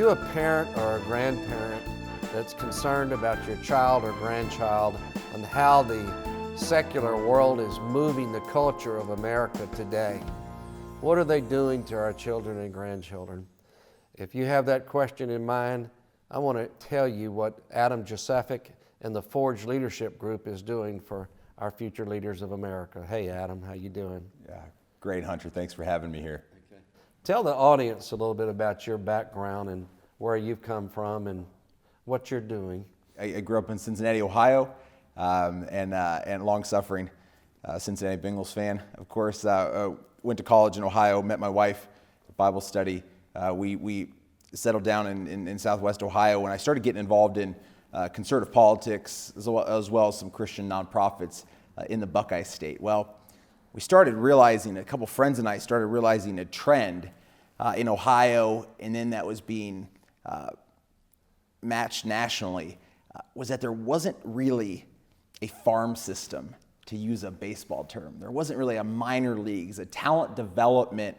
you a parent or a grandparent that's concerned about your child or grandchild and how the secular world is moving the culture of America today? What are they doing to our children and grandchildren? If you have that question in mind, I want to tell you what Adam Joseczyk and the Forge Leadership Group is doing for our future leaders of America. Hey, Adam, how you doing? Yeah, great, Hunter. Thanks for having me here. Okay. Tell the audience a little bit about your background and where you've come from and what you're doing. I grew up in Cincinnati, Ohio, and long-suffering Cincinnati Bengals fan. Of course, went to college in Ohio, met my wife, Bible study. We settled down in Southwest Ohio, and I started getting involved in conservative politics as well as some Christian nonprofits in the Buckeye State. Well, we started realizing, a couple friends and I started realizing a trend in Ohio, and then that was being matched nationally, was that there wasn't really a farm system, to use a baseball term. There wasn't really a minor leagues, a talent development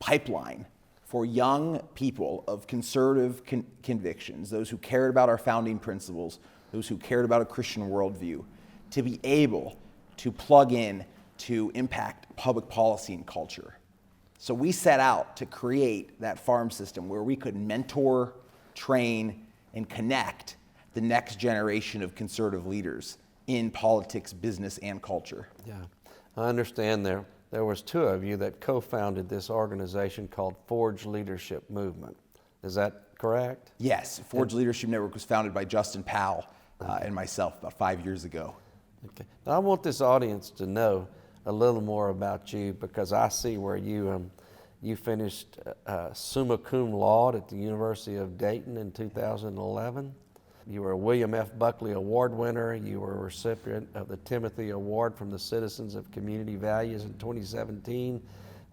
pipeline for young people of conservative convictions, those who cared about our founding principles, those who cared about a Christian worldview, to be able to plug in to impact public policy and culture. So we set out to create that farm system where we could mentor, train, and connect the next generation of conservative leaders in politics, business, and culture. Yeah, I understand there was two of you that co-founded this organization called Forge Leadership Movement. Is that correct? Yes, Forge Leadership Network was founded by Justin Powell and myself about 5 years ago. Okay. Now I want this audience to know a little more about you, because I see where you finished summa cum laude at the University of Dayton in 2011. You were a William F. Buckley Award winner. You were a recipient of the Timothy Award from the Citizens of Community Values in 2017.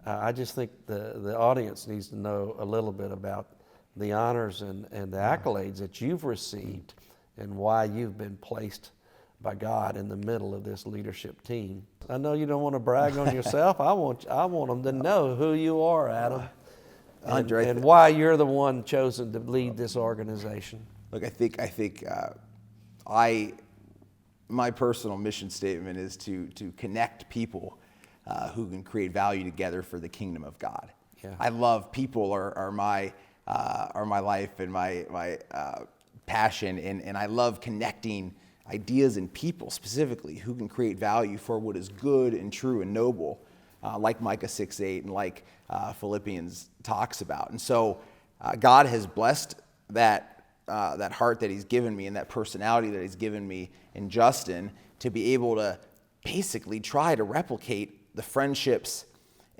I just think the audience needs to know a little bit about the honors and the accolades that you've received and why you've been placed by God in the middle of this leadership team. I know you don't want to brag on yourself. I want them to know who you are, Adam, and why you're the one chosen to lead this organization. Look, I think my personal mission statement is to connect people who can create value together for the kingdom of God. Yeah. I love people are my life and my passion, and I love connecting ideas and people specifically who can create value for what is good and true and noble, like Micah 6:8 and like Philippians talks about. And so God has blessed that heart that he's given me and that personality that he's given me in Justin to be able to basically try to replicate the friendships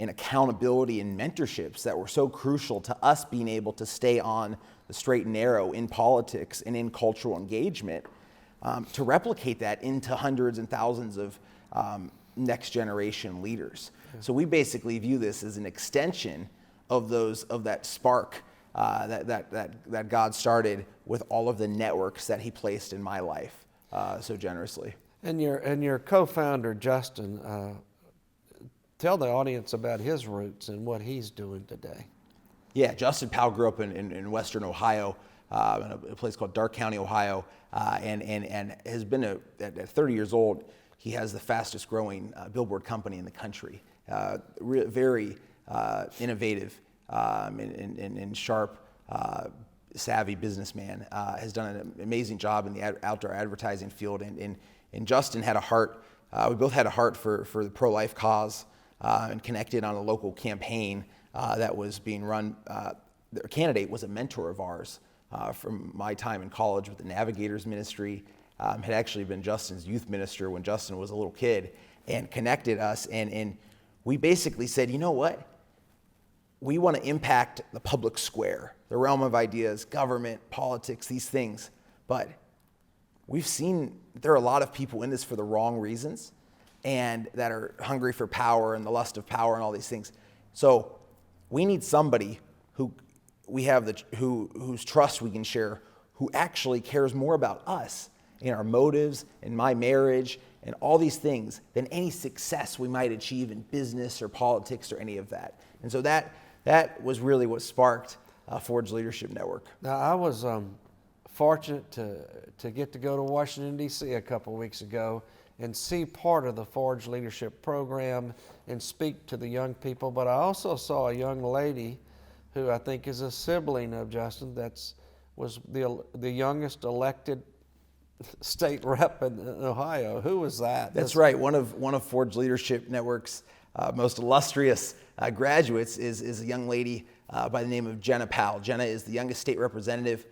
and accountability and mentorships that were so crucial to us being able to stay on the straight and narrow in politics and in cultural engagement, to replicate that into hundreds and thousands of next generation leaders. Yeah. So we basically view this as an extension of that spark that God started with all of the networks that he placed in my life so generously. And your co-founder, Justin, tell the audience about his roots and what he's doing today. Yeah, Justin Powell grew up in Western Ohio, in a place called Dark County, Ohio, and has been at 30 years old, he has the fastest growing billboard company in the country. Very innovative and sharp, savvy businessman, has done an amazing job in the outdoor advertising field. And Justin had a heart, we both had a heart for the pro-life cause, and connected on a local campaign that was being run. The candidate was a mentor of ours from my time in college with the Navigators Ministry, had actually been Justin's youth minister when Justin was a little kid, and connected us. And we basically said, you know what? We want to impact the public square, the realm of ideas, government, politics, these things. But we've seen there are a lot of people in this for the wrong reasons and that are hungry for power and the lust of power and all these things. So we need somebody who we have whose trust we can share, who actually cares more about us and our motives and my marriage and all these things than any success we might achieve in business or politics or any of that. And so that was really what sparked Forge Leadership Network. Now, I was fortunate to get to go to Washington, D.C. a couple of weeks ago and see part of the Forge Leadership Program and speak to the young people. But I also saw a young lady who I think is a sibling of Justin was the youngest elected state rep in Ohio. Who was that? That's right. One of Forge Leadership Network's most illustrious graduates is a young lady by the name of Jenna Powell. Jenna is the youngest state representative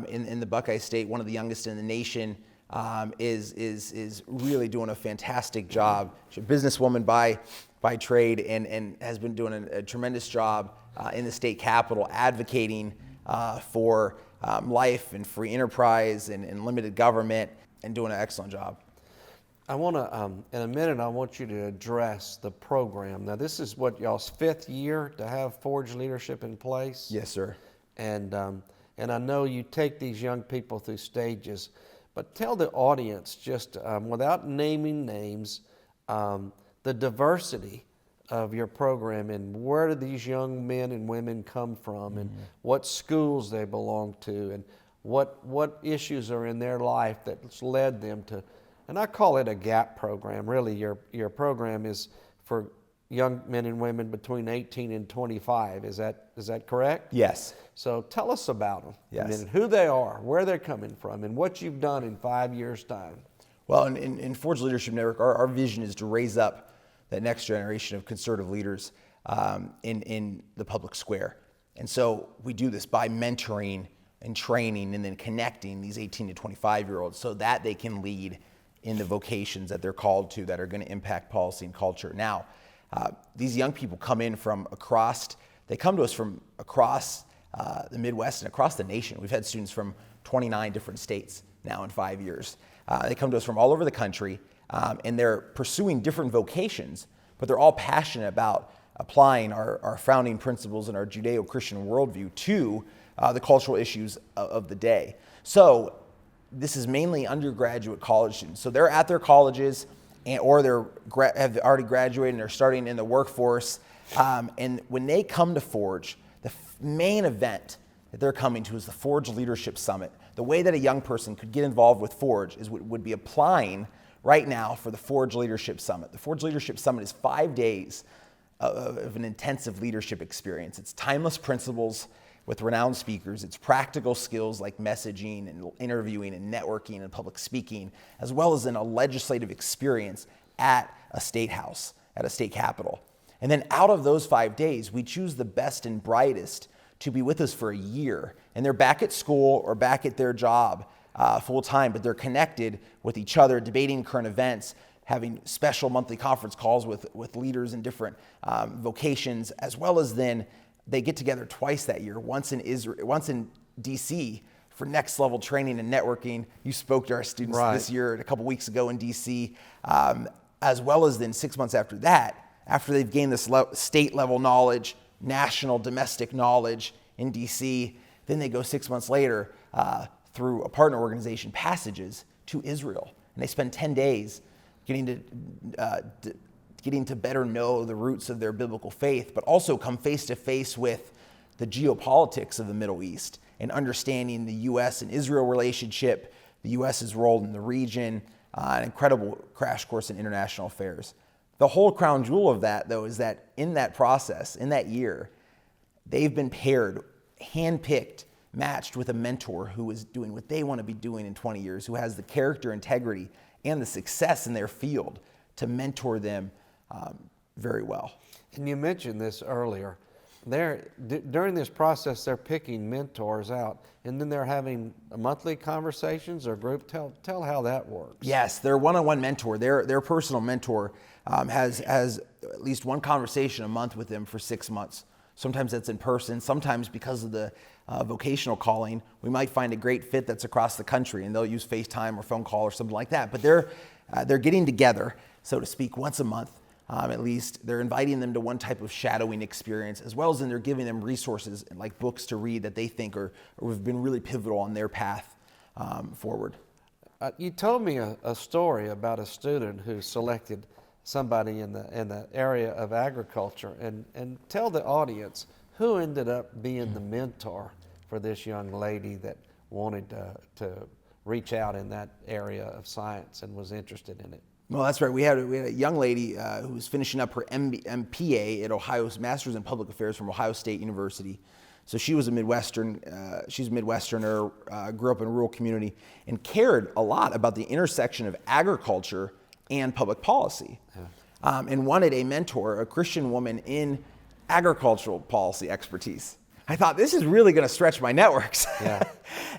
in the Buckeye State, one of the youngest in the nation. Is really doing a fantastic job. She's a businesswoman by trade and has been doing a tremendous job in the state capitol advocating for life and free enterprise and limited government and doing an excellent job. I want to, in a minute, I want you to address the program. Now, this is what y'all's 5th year to have Forge Leadership in place. Yes, sir. And I know you take these young people through stages, but tell the audience just without naming names, the diversity of your program and where do these young men and women come from and what schools they belong to and what issues are in their life that's led them to, and I call it a GAP program. Really, your program is for young men and women between 18 and 25. Is that correct? Yes. So tell us about them. Yes. And who they are, where they're coming from, and what you've done in 5 years' time. Well, in Forge Leadership Network, our vision is to raise up that next generation of conservative leaders in the public square. And so we do this by mentoring and training and then connecting these 18 to 25-year-olds so that they can lead in the vocations that they're called to that are going to impact policy and culture. Now, these young people come to us from across the Midwest and across the nation. We've had students from 29 different states now in 5 years. They come to us from all over the country, and they're pursuing different vocations, but they're all passionate about applying our founding principles and our Judeo-Christian worldview to the cultural issues of the day. So this is mainly undergraduate college students. So they're at their colleges or have already graduated and are starting in the workforce. And when they come to Forge, the main event that they're coming to is the Forge Leadership Summit. The way that a young person could get involved with Forge would be applying right now for the Forge Leadership Summit. The Forge Leadership Summit is 5 days of an intensive leadership experience. It's timeless principles with renowned speakers. It's practical skills like messaging and interviewing and networking and public speaking, as well as in a legislative experience at a state house, at a state capitol. And then out of those 5 days, we choose the best and brightest to be with us for a year. And they're back at school or back at their job full time, but they're connected with each other, debating current events, having special monthly conference calls with leaders in different vocations, as well as then they get together twice that year, once in DC for next level training and networking. You spoke to our students this year, a couple weeks ago in DC, as well as then 6 months after that, after they've gained this state level knowledge, national, domestic knowledge in DC, then they go 6 months later through a partner organization, Passages, to Israel. And they spend 10 days getting to better know the roots of their biblical faith, but also come face to face with the geopolitics of the Middle East and understanding the U.S. and Israel relationship, the U.S.'s role in the region, an incredible crash course in international affairs. The whole crown jewel of that, though, is that in that process, in that year, they've been paired, handpicked, matched with a mentor who is doing what they want to be doing in 20 years, who has the character, integrity, and the success in their field to mentor them very well. And you mentioned this earlier. During this process, they're picking mentors out, and then they're having monthly conversations or group. Tell how that works. Yes, their one-on-one mentor, their personal mentor, has at least one conversation a month with them for 6 months. Sometimes that's in person. Sometimes because of the vocational calling, we might find a great fit that's across the country, and they'll use FaceTime or phone call or something like that. But they're getting together, so to speak, once a month. At least they're inviting them to one type of shadowing experience, as well as then they're giving them resources like books to read that they think have been really pivotal on their path forward. You told me a story about a student who selected somebody in the area of agriculture, and tell the audience Who ended up being the mentor for this young lady that wanted to reach out in that area of science and was interested in it? Well, that's right. We had a young lady who was finishing up her MPA at Ohio's Master's in Public Affairs from Ohio State University. So she was a Midwesterner, grew up in a rural community, and cared a lot about the intersection of agriculture and public policy. Yeah. And wanted a mentor, a Christian woman in agricultural policy expertise. I thought, this is really going to stretch my networks. Yeah.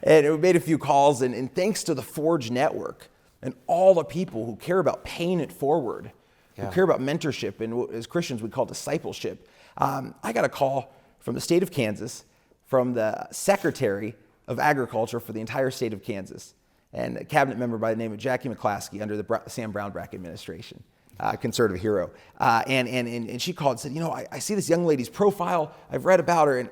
And we made a few calls, and thanks to the Forge network and all the people who care about paying it forward, who care about mentorship, and what, as Christians we call discipleship, I got a call from the state of Kansas, from the Secretary of Agriculture for the entire state of Kansas, and a cabinet member by the name of Jackie McClaskey under the Sam Brownback administration. Conservative hero. And she called and said, I see this young lady's profile. I've read about her, and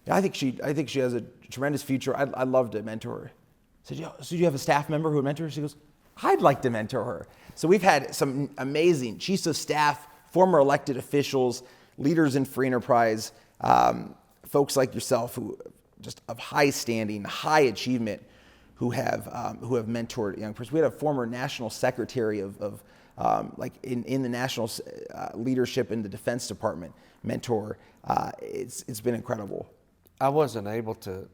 I think she has a tremendous future. I'd love to mentor her. I said, so do you have a staff member who would mentor her? She goes, I'd like to mentor her. So we've had some amazing chiefs of staff, former elected officials, leaders in free enterprise, folks like yourself who just of high standing, high achievement, who have mentored young persons. We had a former national secretary of in the national leadership in the Defense Department mentor. It's been incredible. I wasn't able to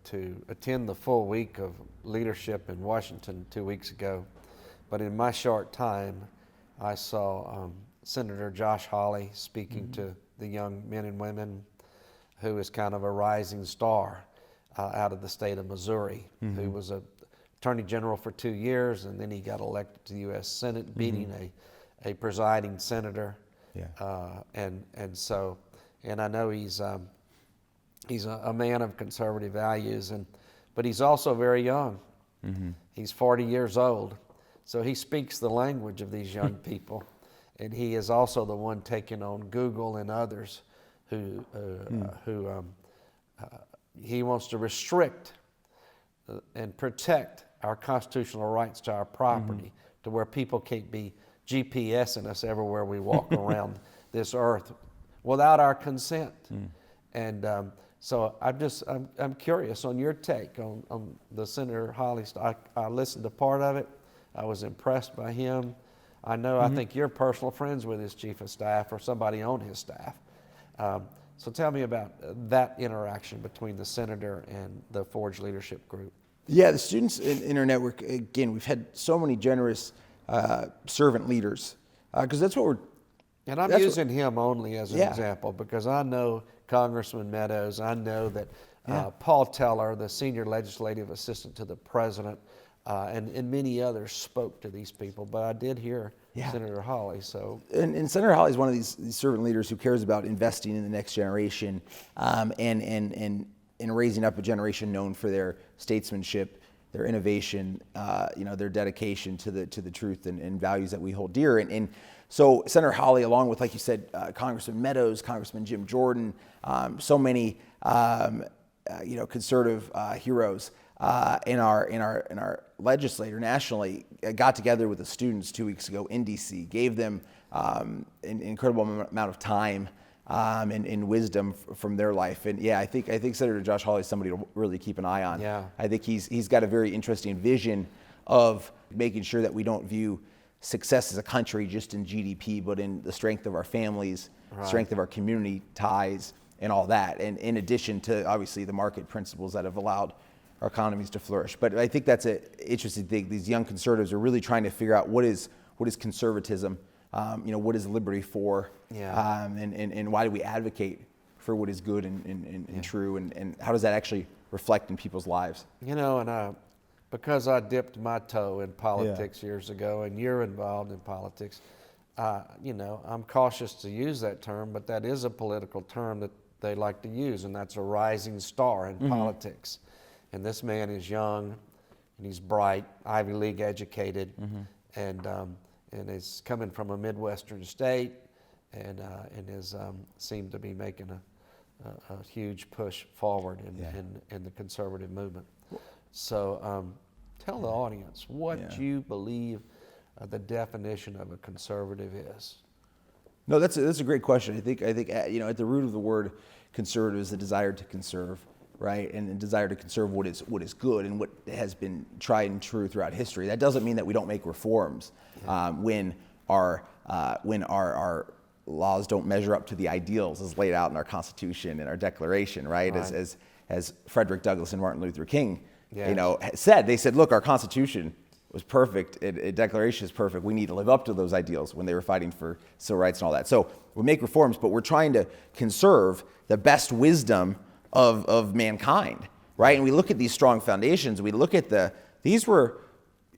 attend the full week of leadership in Washington 2 weeks ago, but in my short time, I saw Senator Josh Hawley speaking to the young men and women who is kind of a rising star out of the state of Missouri, who was a attorney general for 2 years, and then he got elected to the U.S. Senate, beating a presiding senator. Yeah. And I know he's a man of conservative values, but he's also very young. He's 40 years old, so he speaks the language of these young people, and he is also the one taking on Google and others who he wants to restrict and protect our constitutional rights to our property, to where people can't be GPSing us everywhere we walk around this earth without our consent. And so I'm curious on your take on the Senator Hawley. I listened to part of it. I was impressed by him. I know, I think you're personal friends with his chief of staff or somebody on his staff. So tell me about that interaction between the senator and the Forge Leadership Group. Yeah, the students in our network, again, we've had so many generous servant leaders, because that's what we're... And I'm using him only as an example, because I know Congressman Meadows, I know that Paul Teller, the senior legislative assistant to the president, and many others spoke to these people, but I did hear Senator Hawley. So, and Senator Hawley is one of these servant leaders who cares about investing in the next generation, and raising up a generation known for their statesmanship, their innovation, their dedication to the truth and values that we hold dear. And so Senator Hawley, along with, like you said, Congressman Meadows, Congressman Jim Jordan, so many conservative heroes in our legislature nationally, got together with the students 2 weeks ago in DC, gave them an incredible amount of time and wisdom from their life. And I think Senator Josh Hawley is somebody to really keep an eye on. Yeah. I think he's got a very interesting vision of making sure that we don't view success as a country just in GDP, but in the strength of our families, strength of our community ties, and all that. And in addition to, obviously, the market principles that have allowed our economies to flourish. But I think that's an interesting thing. These young conservatives are really trying to figure out what is conservatism, what is liberty for, and why do we advocate for what is good and true, and how does that actually reflect in people's lives? And because I dipped my toe in politics years ago, and you're involved in politics, I'm cautious to use that term, but that is a political term that they like to use, and that's a rising star in politics. And this man is young, and he's bright, Ivy League educated, and is coming from a Midwestern state, and is seemed to be making a huge push forward in the conservative movement. So tell the audience what you believe the definition of a conservative is. No, that's a great question. I think at the root of the word conservatives a desire to conserve, right, and a desire to conserve what is good and what has been tried and true throughout history. That doesn't mean that we don't make reforms when our laws don't measure up to the ideals as laid out in our Constitution and our Declaration, right? As Frederick Douglass and Martin Luther King, said. They said, look, our Constitution was perfect. A Declaration is perfect. We need to live up to those ideals when they were fighting for civil rights and all that. So we make reforms, but we're trying to conserve the best wisdom of mankind, right? And we look at these strong foundations. We look at these were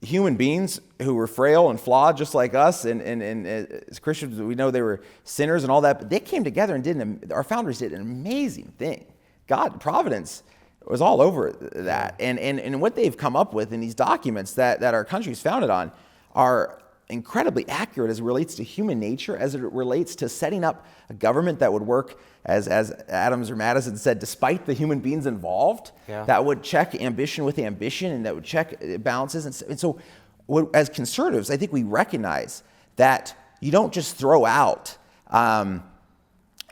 human beings who were frail and flawed just like us, and as Christians we know they were sinners and all that, but they came together and our founders did an amazing thing. God, providence was all over that, and what they've come up with in these documents that our country is founded on are incredibly accurate as it relates to human nature, as it relates to setting up a government that would work, as Adams or Madison said, despite the human beings involved, that would check ambition with ambition, and that would check balances. And so as conservatives, I think we recognize that you don't just throw out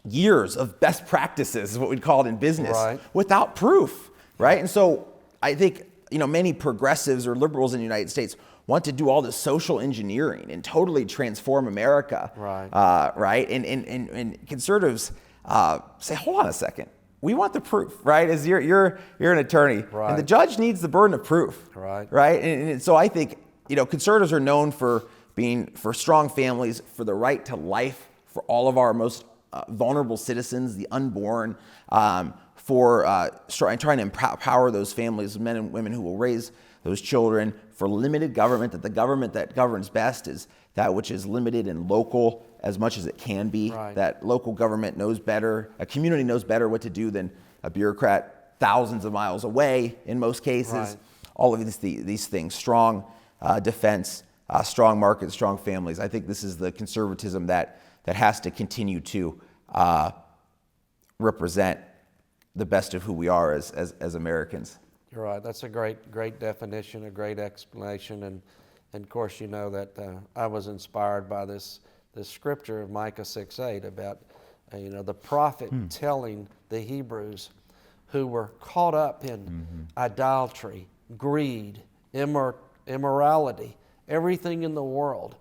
years of best practices, is what we'd call it in business, without proof, right? And so I think, many progressives or liberals in the United States want to do all this social engineering and totally transform America, right? And conservatives say, hold on a second, we want the proof, right? As you're an attorney, and the judge needs the burden of proof, right? And so I think conservatives are known for strong families, for the right to life for all of our most vulnerable citizens, the unborn, for trying to empower those families, men and women who will raise those children, for limited government, that the government that governs best is that which is limited and local as much as it can be, that local government knows better, a community knows better what to do than a bureaucrat thousands of miles away in most cases. All of these things, strong defense, strong markets, strong families. I think this is the conservatism that has to continue to represent the best of who we are as Americans. You're right. That's a great definition, a great explanation, and of course you know that I was inspired by this scripture of Micah 6:8 about the prophet telling the Hebrews who were caught up in idolatry, greed, immorality, everything in the world.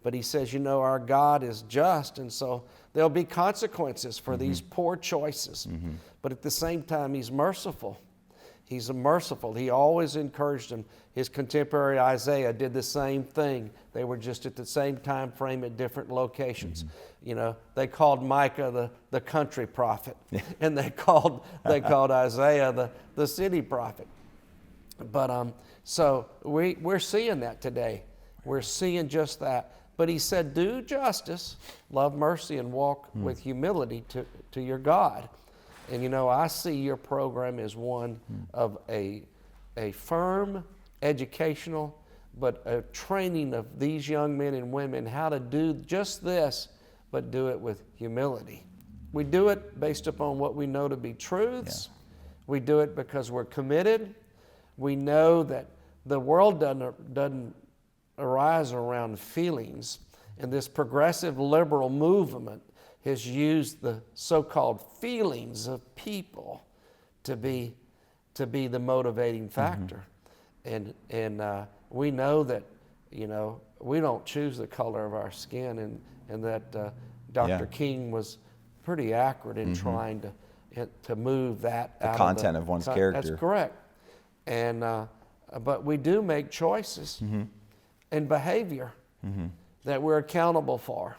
But he says, our God is just, and so there'll be consequences for these poor choices. But at the same time, he's merciful. He's merciful. He always encouraged them. His contemporary Isaiah did the same thing. They were just at the same time frame at different locations. They called Micah the country prophet, and they called Isaiah the city prophet. But so we're seeing that today. We're seeing just that. But he said, do justice, love mercy, and walk with humility to your God. And I see your program as one of a firm educational, but a training of these young men and women how to do just this, but do it with humility. We do it based upon what we know to be truths. We do it because we're committed. We know that the world doesn't arise around feelings, and this progressive liberal movement has used the so-called feelings of people to be the motivating factor. And we know that we don't choose the color of our skin, and that Dr. King was pretty accurate in trying to move that the content of one's character. That's correct. And but we do make choices and behavior that we're accountable for.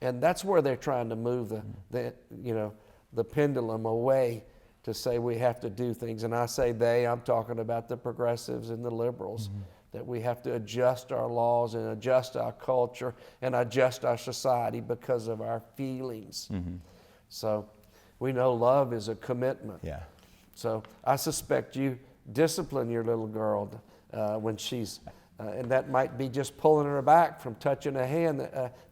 And that's where they're trying to move the pendulum away to say we have to do things. And I say I'm talking about the progressives and the liberals, that we have to adjust our laws and adjust our culture and adjust our society because of our feelings. So we know love is a commitment. So I suspect you discipline your little girl when she's and that might be just pulling her back from touching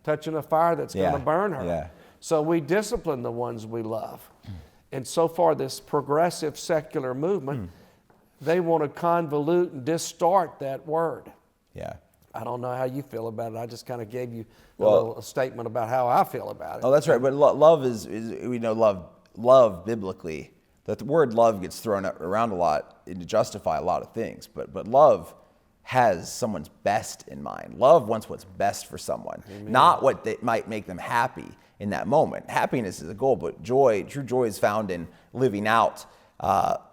touching a fire that's going to burn her. So we discipline the ones we love. And so far, this progressive secular movement, they want to convolute and distort that word. I don't know how you feel about it. I just kind of gave you a statement about how I feel about it. Oh, that's right. But love is we know love love biblically, that the word love gets thrown around a lot to justify a lot of things, but love has someone's best in mind. Love wants what's best for someone, not what might make them happy in that moment. Happiness is a goal, but true joy is found in living out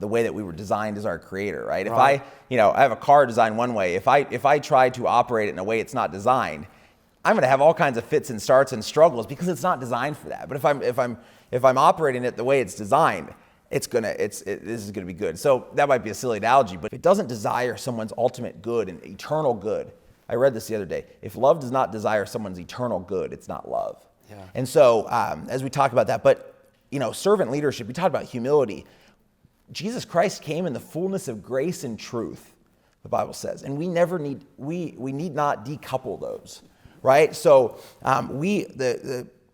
the way that we were designed as our creator, right? If I have a car designed one way, if I try to operate it in a way it's not designed, I'm going to have all kinds of fits and starts and struggles because it's not designed for that. But if I'm operating it the way it's designed, this is going to be good. So that might be a silly analogy, but if it doesn't desire someone's ultimate good and eternal good, I read this the other day. If love does not desire someone's eternal good, it's not love. Yeah. And so as we talk about that, but servant leadership, we talked about humility. Jesus Christ came in the fullness of grace and truth, the Bible says, and we need not decouple those, right? So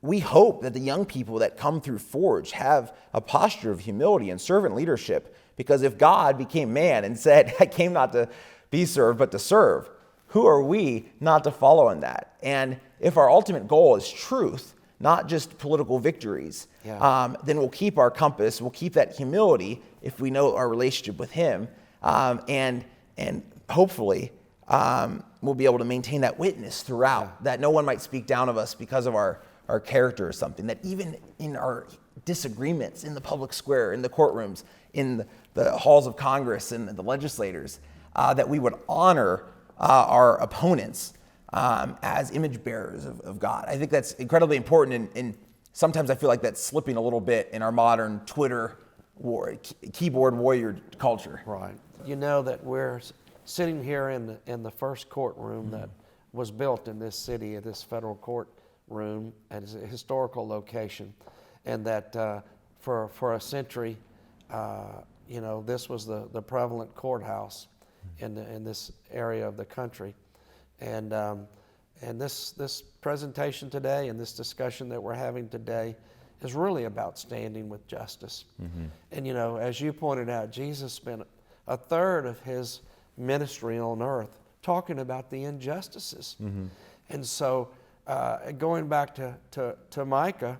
we hope that the young people that come through Forge have a posture of humility and servant leadership, because if God became man and said, I came not to be served, but to serve, who are we not to follow in that? And if our ultimate goal is truth, not just political victories, then we'll keep our compass, we'll keep that humility if we know our relationship with him, and hopefully we'll be able to maintain that witness throughout, that no one might speak down of us because of our character or something, that even in our disagreements in the public square, in the courtrooms, in the halls of Congress and the legislators, that we would honor our opponents as image bearers of God. I think that's incredibly important, and sometimes I feel like that's slipping a little bit in our modern Twitter keyboard warrior culture. Right. You know that we're sitting here in the first courtroom that was built in this city, this federal courtroom, at a historical location, and that for a century, this was the prevalent courthouse in this area of the country, and this presentation today and this discussion that we're having today is really about standing with justice. Mm-hmm. And as you pointed out, Jesus spent a third of his ministry on earth talking about the injustices. Mm-hmm. And so going back to Micah,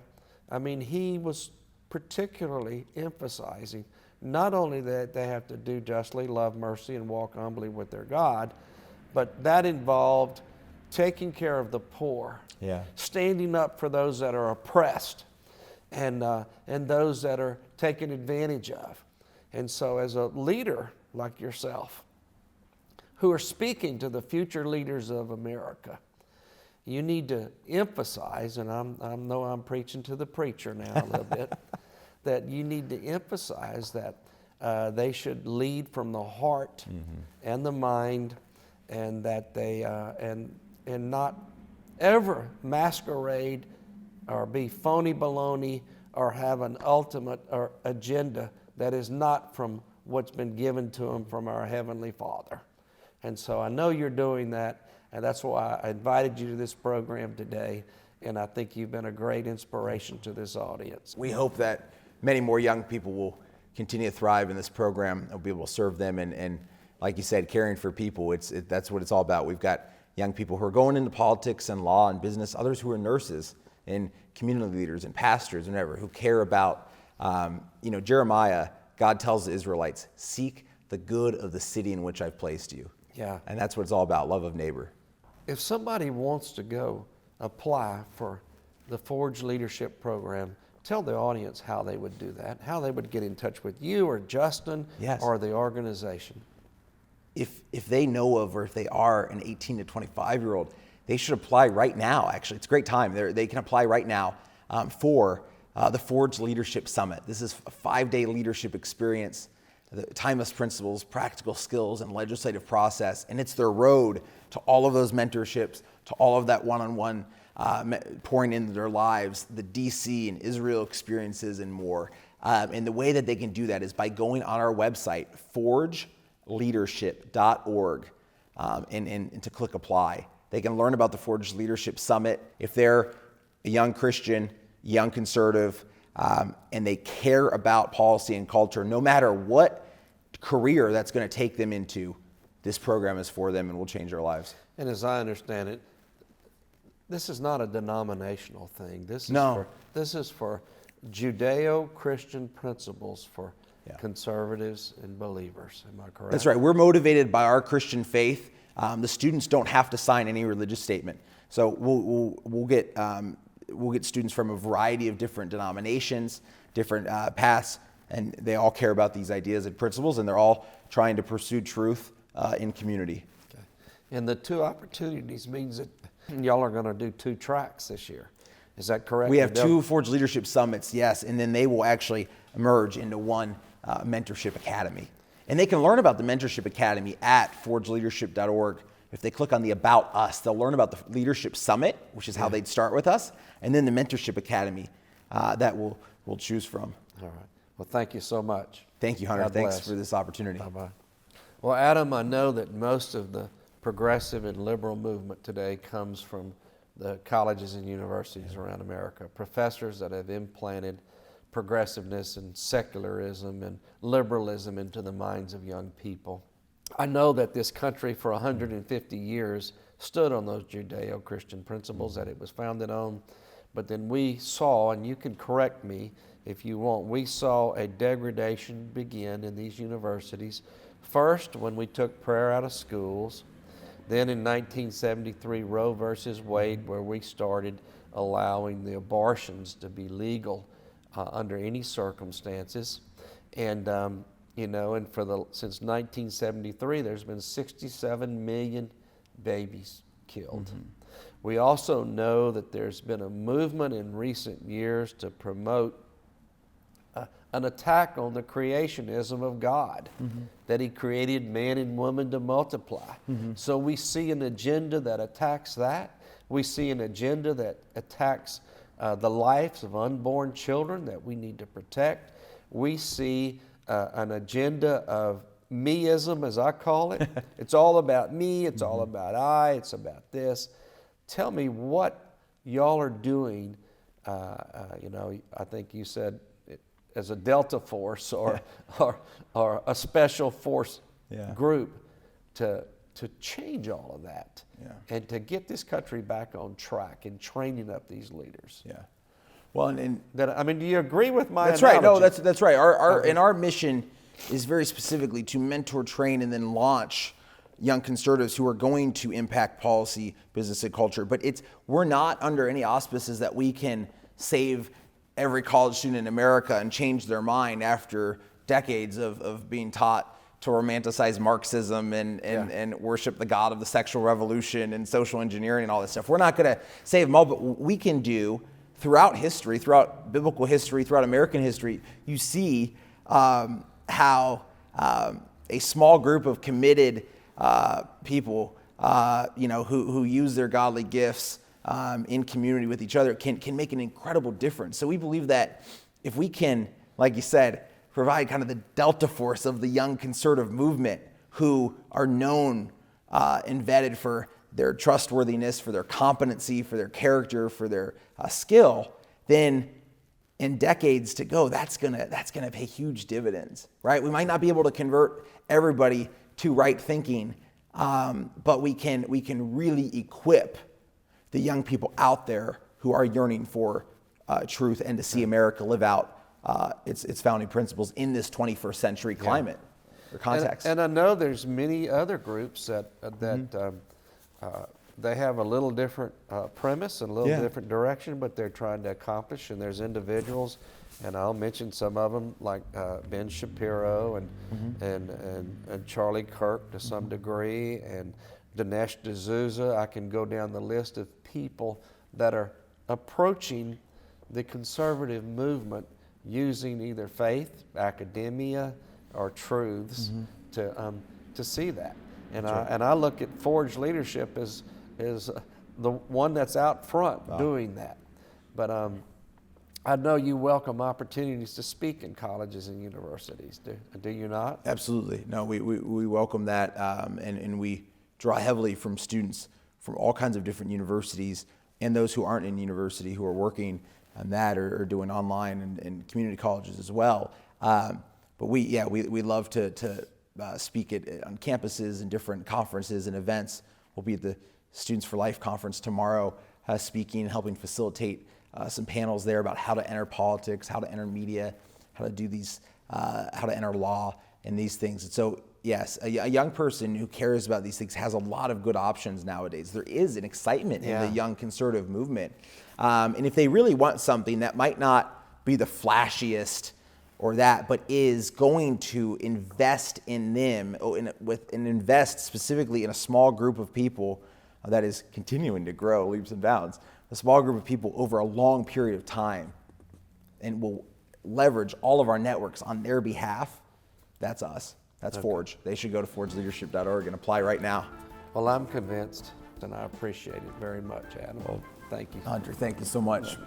I mean, he was particularly emphasizing not only that they have to do justly, love mercy, and walk humbly with their God, but that involved taking care of the poor, standing up for those that are oppressed, and those that are taken advantage of. And so as a leader like yourself, who are speaking to the future leaders of America, you need to emphasize, and I know I'm preaching to the preacher now a little bit, that you need to emphasize that they should lead from the heart and the mind, and that they and not ever masquerade or be phony baloney or have an ultimate or agenda that is not from what's been given to them from our Heavenly Father. And so I know you're doing that, and that's why I invited you to this program today, and I think you've been a great inspiration to this audience. We hope that many more young people will continue to thrive in this program. We'll be able to serve them, and like you said, caring for people, that's what it's all about. We've got young people who are going into politics and law and business, others who are nurses and community leaders and pastors and whatever, who care about, Jeremiah, God tells the Israelites, seek the good of the city in which I've placed you. Yeah. And that's what it's all about, love of neighbor. If somebody wants to go apply for the Forge Leadership Program, tell the audience how they would do that, how they would get in touch with you or Justin or the organization. If they know of, or if they are an 18 to 25-year-old, they should apply right now, actually. It's a great time. They can apply right now for the Forge Leadership Summit. This is a 5-day leadership experience, the timeless principles, practical skills, and legislative process. And it's their road to all of those mentorships, to all of that one-on-one pouring into their lives, the DC and Israel experiences, and more. And the way that they can do that is by going on our website, forgeleadership.org, and to click apply. They can learn about the Forge Leadership Summit. If they're a young Christian, young conservative, and they care about policy and culture, no matter what career that's going to take them into, this program is for them and will change their lives. And as I understand it, this is not a denominational thing. This is for Judeo-Christian principles for conservatives and believers. Am I correct? That's right. We're motivated by our Christian faith. The students don't have to sign any religious statement. So we'll get students from a variety of different denominations, different paths, and they all care about these ideas and principles, and they're all trying to pursue truth in community. Okay. And the 2 opportunities means that y'all are going to do 2 tracks this year. Is that correct? We have 2 Forge Leadership Summits, yes, and then they will actually merge into one Mentorship Academy. And they can learn about the Mentorship Academy at forgeleadership.org. If they click on the About Us, they'll learn about the Leadership Summit, which is how they'd start with us, and then the Mentorship Academy that we'll choose from. All right. Well, thank you so much. Thank you, Hunter. God Thanks bless. for this opportunity. Bye-bye. Well, Adam, I know that most of the progressive and liberal movement today comes from the colleges and universities around America, professors that have implanted progressiveness and secularism and liberalism into the minds of young people. I know that this country for 150 years stood on those Judeo-Christian principles that it was founded on, but then we saw, and you can correct me if you want, we saw a degradation begin in these universities. First, when we took prayer out of schools, then in 1973, Roe versus Wade, where we started allowing the abortions to be legal under any circumstances. And, and since 1973, there's been 67 million babies killed. Mm-hmm. We also know that there's been a movement in recent years to promote an attack on the creationism of God, that He created man and woman to multiply. So we see an agenda that attacks that. We see an agenda that attacks the lives of unborn children that we need to protect. We see an agenda of meism, as I call it. It's all about me, it's all about I, it's about this. Tell me what y'all are doing. I think you said as a Delta Force or a special force group to change all of that and to get this country back on track and training up these leaders. Yeah. Well, do you agree with my That's analogy? right. No, that's right. Our mission is very specifically to mentor, train, and then launch young conservatives who are going to impact policy, business, and culture. But we're not under any auspices that we can save every college student in America and change their mind after decades of being taught to romanticize Marxism and worship the god of the sexual revolution and social engineering and all this stuff. We're not going to save them all, but what we can do throughout history, throughout biblical history, throughout American history, you see how a small group of committed people, who use their godly gifts in community with each other can make an incredible difference. So we believe that if we can, like you said, provide kind of the Delta Force of the young conservative movement who are known and vetted for their trustworthiness, for their competency, for their character, for their skill, then in decades to go, that's gonna pay huge dividends, right? We might not be able to convert everybody to right thinking, but we can really equip the young people out there who are yearning for truth and to see America live out its founding principles in this 21st century climate or context. And I know there's many other groups that they have a little different premise and a little different direction, but they're trying to accomplish. And there's individuals, and I'll mention some of them, like Ben Shapiro and Charlie Kirk to some degree, and Dinesh D'Souza. I can go down the list of people that are approaching the conservative movement using either faith, academia, or truths to see that. And I look at Forge Leadership as the one that's out front doing that. But I know you welcome opportunities to speak in colleges and universities. Do you not? Absolutely. No, we welcome that, and we draw heavily from students from all kinds of different universities and those who aren't in university who are working on that or doing online and community colleges as well. But we love to speak on campuses and different conferences and events. We'll be at the Students for Life conference tomorrow, speaking and helping facilitate some panels there about how to enter politics, how to enter media, how to do these, how to enter law and these things. And so, yes, a young person who cares about these things has a lot of good options nowadays. There is an excitement in the young conservative movement. And if they really want something that might not be the flashiest or that, but is going to invest in them and invest specifically in a small group of people that is continuing to grow leaps and bounds, a small group of people over a long period of time, and will leverage all of our networks on their behalf, that's us. That's Forge. They should go to forgeleadership.org and apply right now. Well, I'm convinced, and I appreciate it very much, Adam. Well, thank you. Andre, thank you so much.